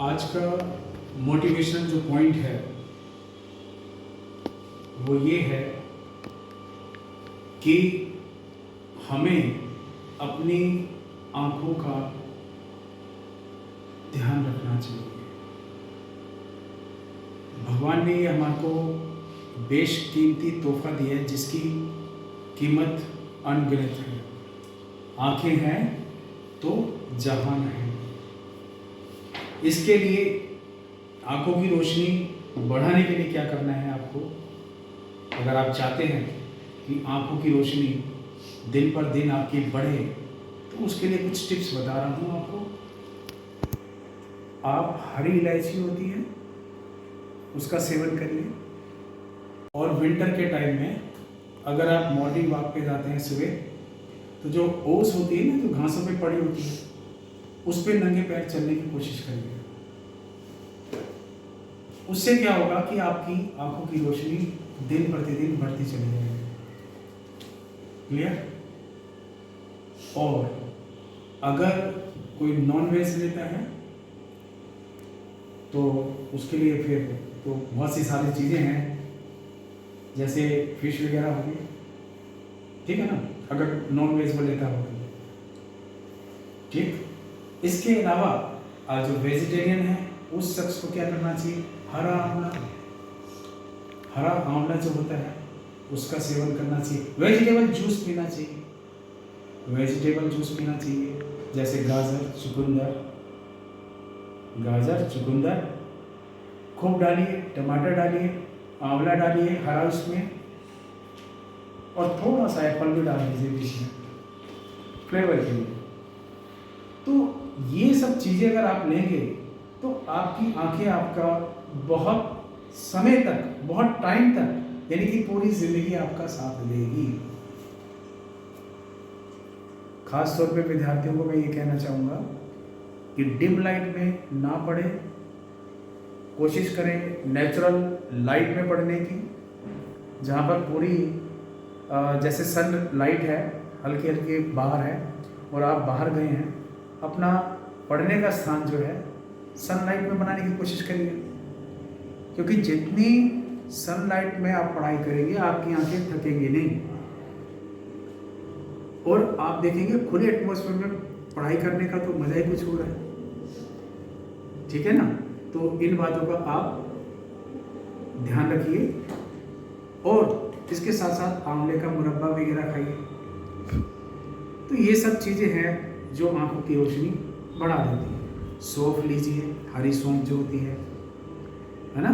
आज का मोटिवेशनल जो पॉइंट है वो ये है कि हमें अपनी आँखों का ध्यान रखना चाहिए। भगवान ने हमारे को बेशकीमती तोहफा दिया है जिसकी कीमत अनगिनत है। आँखें हैं तो जहान है। इसके लिए आँखों की रोशनी बढ़ाने के लिए क्या करना है आपको? अगर आप चाहते हैं कि आँखों की रोशनी दिन पर दिन आपकी बढ़े तो उसके लिए कुछ टिप्स बता रहा हूँ आपको। आप हरी इलायची होती है उसका सेवन करिए, और विंटर के टाइम में अगर आप मॉर्निंग वॉक पे जाते हैं सुबह, तो जो ओस होती है ना, जो घासों पे पड़ी होती है, उस पे नंगे पैर चलने की कोशिश करिए। उससे क्या होगा कि आपकी आंखों की रोशनी दिन प्रतिदिन बढ़ती चली जाएगी। क्लियर? और अगर कोई नॉन वेज लेता है तो उसके लिए फिर तो बहुत सी सारी चीज़ें हैं, जैसे फिश वगैरह हो गई, ठीक है ना, अगर नॉन वेज वो लेता हो। ठीक, इसके अलावा जो वेजिटेरियन है उस शख्स को क्या करना चाहिए? हरा आंवला जो होता है उसका सेवन करना चाहिए। वेजिटेबल जूस पीना चाहिए। जैसे गाजर चुकंदर खूब डालिए, टमाटर डालिए, आंवला डालिए हरा उसमें, और थोड़ा सा एप्पल भी डाल दीजिए बीच में फ्लेवर के लिए। तो ये सब चीज़ें अगर आप लेंगे तो आपकी आंखें आपका बहुत समय तक, बहुत टाइम तक, यानी कि पूरी जिंदगी आपका साथ देगी। खास तौर पे विद्यार्थियों को मैं ये कहना चाहूँगा कि डिम लाइट में ना पढ़े, कोशिश करें नेचुरल लाइट में पढ़ने की, जहाँ पर पूरी जैसे सन लाइट है हल्की हल्की बाहर है और आप बाहर गए हैं, अपना पढ़ने का स्थान जो है सनलाइट में बनाने की कोशिश करिए, क्योंकि जितनी सनलाइट में आप पढ़ाई करेंगे आपकी आंखें थकेंगी नहीं, और आप देखेंगे खुले एटमॉस्फेयर में पढ़ाई करने का तो मज़ा ही कुछ हो रहा है। ठीक है ना? तो इन बातों का आप ध्यान रखिए, और इसके साथ साथ आंवले का मुरब्बा वगैरह खाइए। तो ये सब चीज़ें हैं जो आंखों की रोशनी बढ़ा देती है। सौंफ लीजिए, हरी सौंफ जो होती है ना,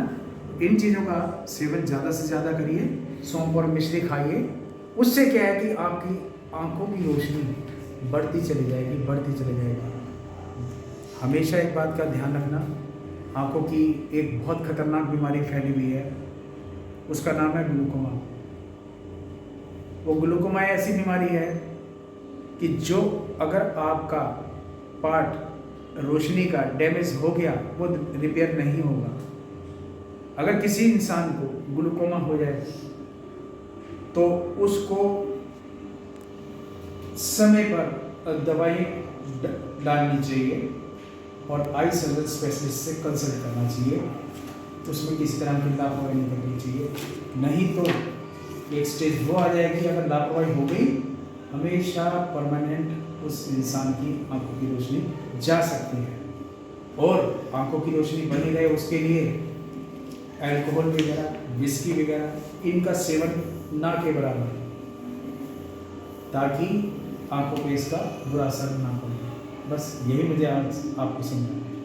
इन चीज़ों का सेवन ज़्यादा से ज़्यादा करिए। सौंफ और मिश्री खाइए। उससे क्या है कि आपकी आंखों की रोशनी बढ़ती चली जाएगी। हमेशा एक बात का ध्यान रखना, आंखों की एक बहुत खतरनाक बीमारी फैली हुई है, उसका नाम है ग्लूकोमा। वो ग्लूकोमा ऐसी बीमारी है कि जो अगर आपका पार्ट रोशनी का डैमेज हो गया वो रिपेयर नहीं होगा। अगर किसी इंसान को ग्लूकोमा हो जाए तो उसको समय पर दवाई डालनी चाहिए और आई सर्जन स्पेशलिस्ट से कंसल्ट करना चाहिए। उसमें किसी तरह की लापरवाही नहीं करनी चाहिए, नहीं तो एक स्टेज वो आ जाएगी, अगर लापरवाही हो गई हमेशा परमानेंट उस इंसान की आंखों की रोशनी जा सकती है। और आंखों की रोशनी बनी रहे उसके लिए अल्कोहल वगैरह, विस्की वगैरह इनका सेवन ना के बराबर, ताकि आंखों पे इसका बुरा असर ना पड़े। बस यही मुझे आज आपको समझाना है।